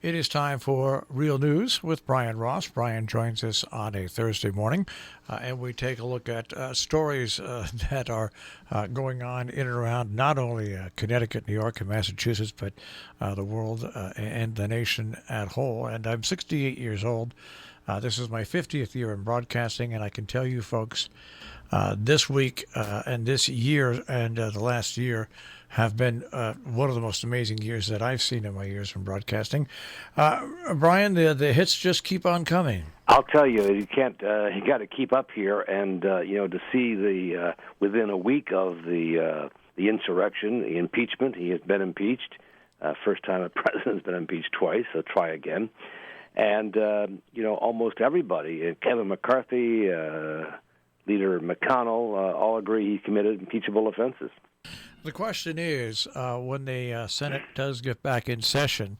It is time for Real News with Brian Ross. Brian joins us on a Thursday morning, and we take a look at stories that are going on in and around not only Connecticut, New York, and Massachusetts, but the world and the nation at whole. And I'm 68 years old. This is my 50th year in broadcasting, and I can tell you folks, this week and this year and the last year have been one of the most amazing years that I've seen in my years in broadcasting. Brian, the hits just keep on coming. I'll tell you, you can't. You got to keep up here, and to see the within a week of the insurrection, the impeachment. He has been impeached. First time a president's been impeached twice. So try again. And almost everybody, Kevin McCarthy, Leader McConnell, all agree he committed impeachable offenses. The question is, when the Senate does get back in session,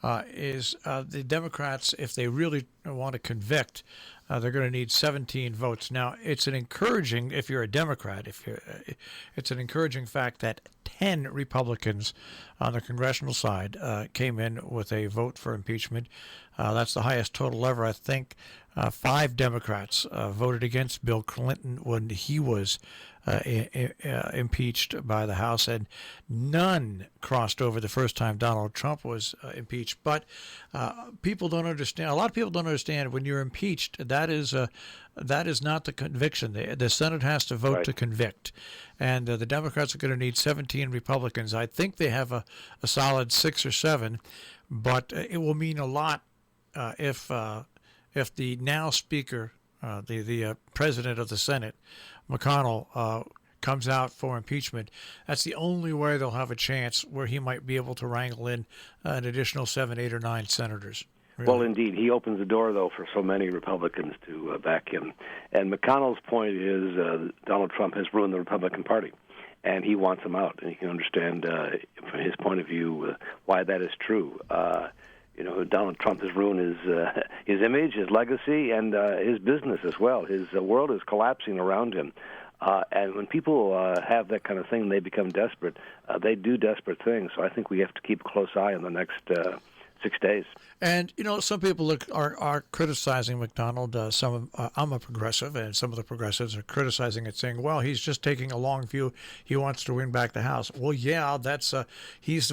is the Democrats, if they really want to convict, they're going to need 17 votes. Now, it's an encouraging, if you're a Democrat, it's an encouraging fact that 10 Republicans on the congressional side came in with a vote for impeachment. That's the highest total ever. I think 5 Democrats voted against Bill Clinton when he was impeached by the House, and none crossed over the first time Donald Trump was impeached. But people don't understand. A lot of people don't understand when you're impeached. That is not the conviction. The Senate has to vote to convict, and the Democrats are going to need 17 Republicans. I think they have a solid 6 or 7, but it will mean a lot if the now Speaker, the President of the Senate, McConnell, comes out for impeachment. That's the only way they'll have a chance where he might be able to wrangle in an additional 7, 8, or 9 senators. Really. Well, indeed. He opens the door, though, for so many Republicans to back him. And McConnell's point is Donald Trump has ruined the Republican Party, and he wants him out. And you can understand from his point of view why that is true. Donald Trump has ruined his image, his legacy, and his business as well. His world is collapsing around him. And when people have that kind of thing, they become desperate. They do desperate things. So I think we have to keep a close eye on the next 6 days. And, some people are criticizing McDonald. I'm a progressive, and some of the progressives are criticizing it, saying, well, he's just taking a long view. He wants to win back the House. Well, yeah, that's he's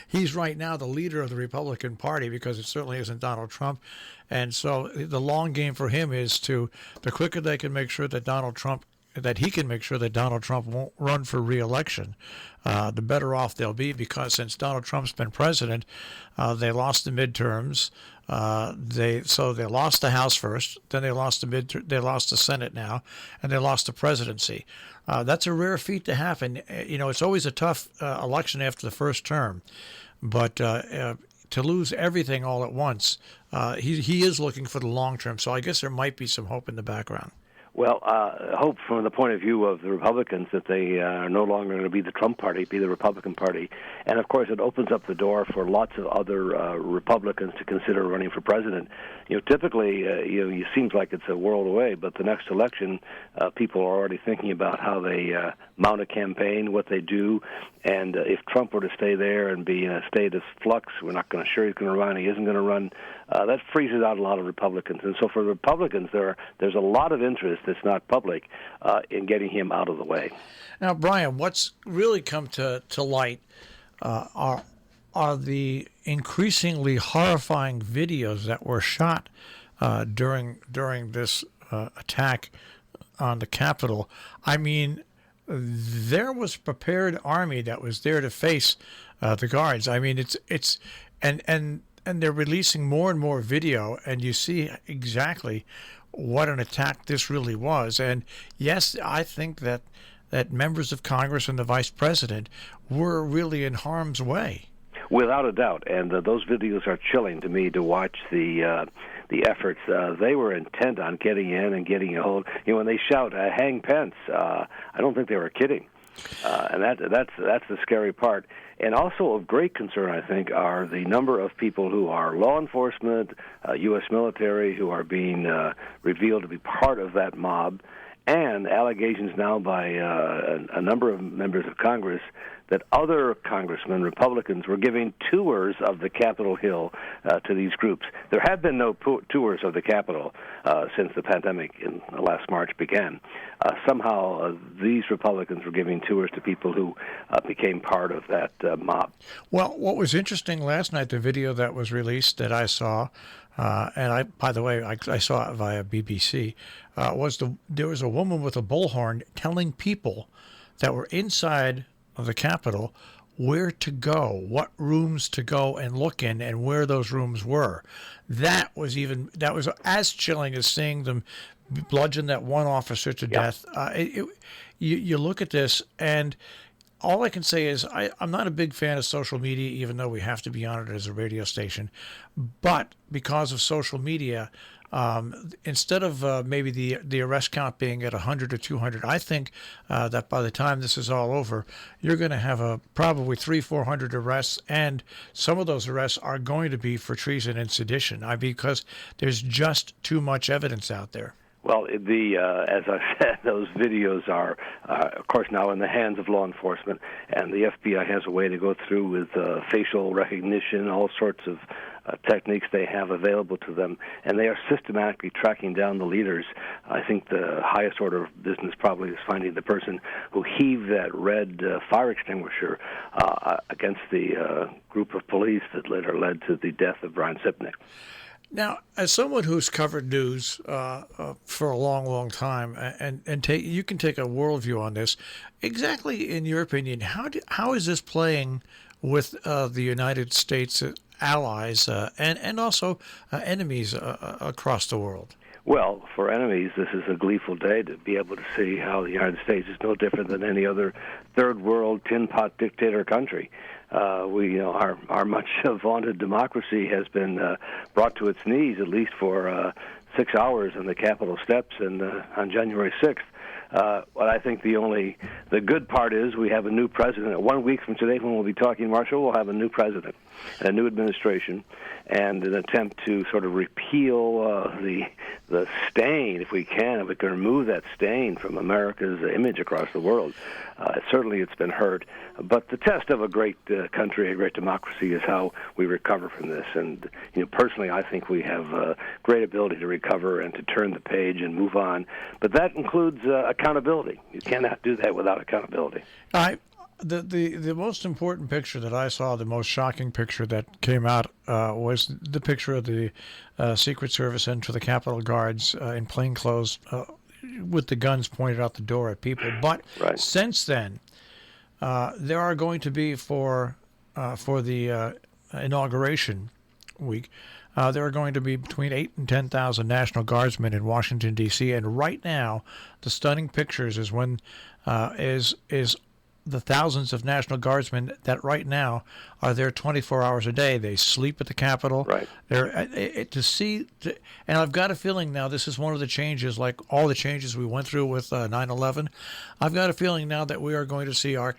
he's right now the leader of the Republican Party, because it certainly isn't Donald Trump. And so the long game for him is the quicker they can make sure that he can make sure that Donald Trump won't run for re-election, the better off they'll be, because since Donald Trump's been president, they lost the midterms. They lost the House first, then they lost they lost the Senate now, and they lost the presidency. That's a rare feat to happen. It's always a tough election after the first term, but to lose everything all at once, he is looking for the long term. So I guess there might be some hope in the background. Well, hope from the point of view of the Republicans that they are no longer going to be the Trump party, be the Republican Party. And, of course, it opens up the door for lots of other Republicans to consider running for president. Typically, it seems like it's a world away, but the next election, people are already thinking about how they mount a campaign, what they do. And if Trump were to stay there and be in a state of flux, we're not sure he's going to run, he isn't going to run, that freezes out a lot of Republicans. And so for Republicans, there's a lot of interest that's not public in getting him out of the way. Now, Brian, what's really come to light are the increasingly horrifying videos that were shot during this attack on the Capitol. I mean, there was a prepared army that was there to face the guards. I mean, it's and they're releasing more and more video, and you see exactly what an attack this really was. And yes, I think that members of Congress and the vice president were really in harm's way. Without a doubt, and those videos are chilling to me to watch the efforts. They were intent on getting in and getting a hold. When they shout, "Hang Pence," I don't think they were kidding. And that's the scary part. And also of great concern, I think, are the number of people who are law enforcement, U.S. military, who are being revealed to be part of that mob. and allegations now by a number of members of Congress that other congressmen, Republicans, were giving tours of the Capitol Hill to these groups. There have been no tours of the Capitol since the pandemic in last March began. Somehow these Republicans were giving tours to people who became part of that mob. Well, what was interesting last night, the video that was released that I saw, and by the way, I saw it via BBC, there was a woman with a bullhorn telling people that were inside of the Capitol where to go, what rooms to go and look in, and where those rooms were. That was as chilling as seeing them bludgeon that one officer to death. You look at this, and all I can say is I'm not a big fan of social media, even though we have to be on it as a radio station. But because of social media, instead of maybe the arrest count being at 100 or 200, I think that by the time this is all over, you're going to have probably 300-400 arrests, and some of those arrests are going to be for treason and sedition, because there's just too much evidence out there. Well, as I said, those videos are, of course, now in the hands of law enforcement, and the FBI has a way to go through with facial recognition, all sorts of techniques they have available to them, and they are systematically tracking down the leaders. I think the highest order of business probably is finding the person who heaved that red fire extinguisher against the group of police that later led to the death of Brian Sipnick. Now, as someone who's covered news for a long, long time, you can take a worldview on this. Exactly, in your opinion, how is this playing with the United States allies and also enemies across the world? Well, for enemies, this is a gleeful day to be able to see how the United States is no different than any other third world tin pot dictator country. Our much vaunted democracy has been brought to its knees, at least for 6 hours on the Capitol steps on January 6th. But I think the good part is we have a new president. 1 week from today, when we'll be talking, Marshall, we'll have a new president and a new administration, and an attempt to sort of repeal the stain, if we can remove that stain from America's image across the world. Certainly it's been hurt, but the test of a great country, a great democracy, is how we recover from this. And personally, I think we have great ability to recover and to turn the page and move on. But that includes accountability. You cannot do that without accountability. The most important picture that I saw, the most shocking picture that came out, was the picture of the Secret Service and to the Capitol Guards in plain clothes with the guns pointed out the door at people. But since then, there are going to be for the inauguration week, there are going to be between 8,000 and 10,000 National Guardsmen in Washington, D.C. And right now, the stunning pictures is when is the thousands of National Guardsmen that right now are there 24 hours a day. They sleep at the Capitol. Right. And I've got a feeling now this is one of the changes, like all the changes we went through with 9/11. I've got a feeling now that we are going to see our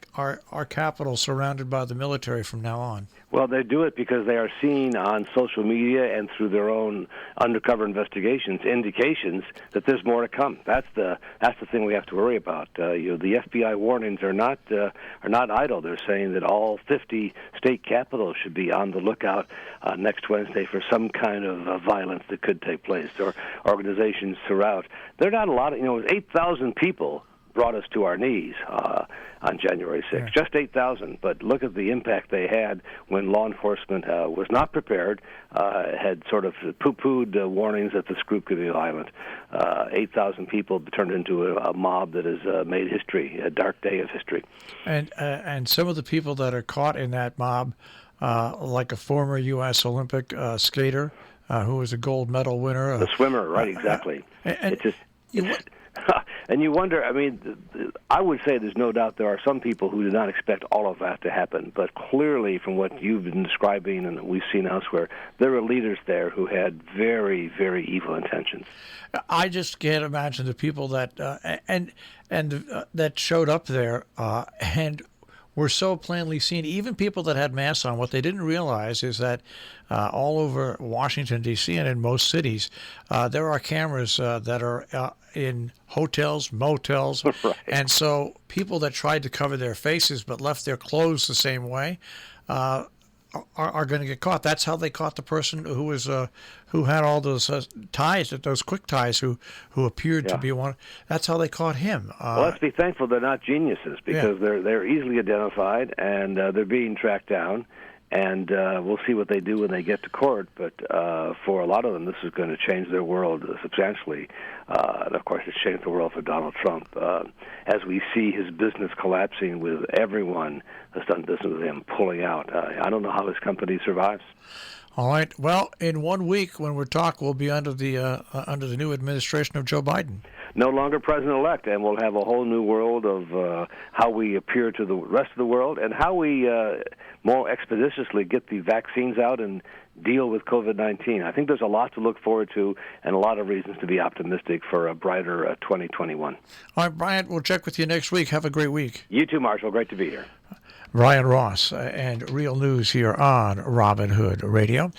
Capitol surrounded by the military from now on. Well, they do it because they are seeing on social media and through their own undercover investigations indications that there's more to come. That's the thing we have to worry about. The FBI warnings are not idle. They're saying that all 50 state capitals should be on the lookout next Wednesday for some kind of violence that could take place, or organizations throughout. There are not a lot of 8,000 people brought us to our knees on January 6th. Yeah. Just 8,000, but look at the impact they had when law enforcement was not prepared, had sort of poo-pooed warnings that this group could be violent. 8,000 people turned into a mob that has made history, a dark day of history. And some of the people that are caught in that mob, like a former U.S. Olympic skater who was a gold medal winner. The swimmer, right, exactly. And you wonder, I would say there's no doubt there are some people who did not expect all of that to happen, but clearly from what you've been describing and that we've seen elsewhere, there were leaders there who had very, very evil intentions. I just can't imagine the people that that showed up there and were so plainly seen. Even people that had masks on, what they didn't realize is that all over Washington, D.C. and in most cities, there are cameras that are in hotels, motels. Right. And so people that tried to cover their faces but left their clothes the same way are going to get caught. That's how they caught the person who was who had all those ties, those quick ties, who appeared to be one. That's how they caught him. Well, let's be thankful they're not geniuses, because they're easily identified and they're being tracked down. And we'll see what they do when they get to court. But for a lot of them, this is going to change their world substantially. And, of course, it's changed the world for Donald Trump. As we see his business collapsing with everyone that's done business with him pulling out, I don't know how his company survives. All right. Well, in 1 week, when we talk, we'll be under the new administration of Joe Biden. No longer president-elect, and we'll have a whole new world of how we appear to the rest of the world and how we more expeditiously get the vaccines out and deal with COVID-19. I think there's a lot to look forward to and a lot of reasons to be optimistic for a brighter 2021. All right, Bryant, we'll check with you next week. Have a great week. You too, Marshall. Great to be here. Brian Ross and Real News here on Robin Hood Radio.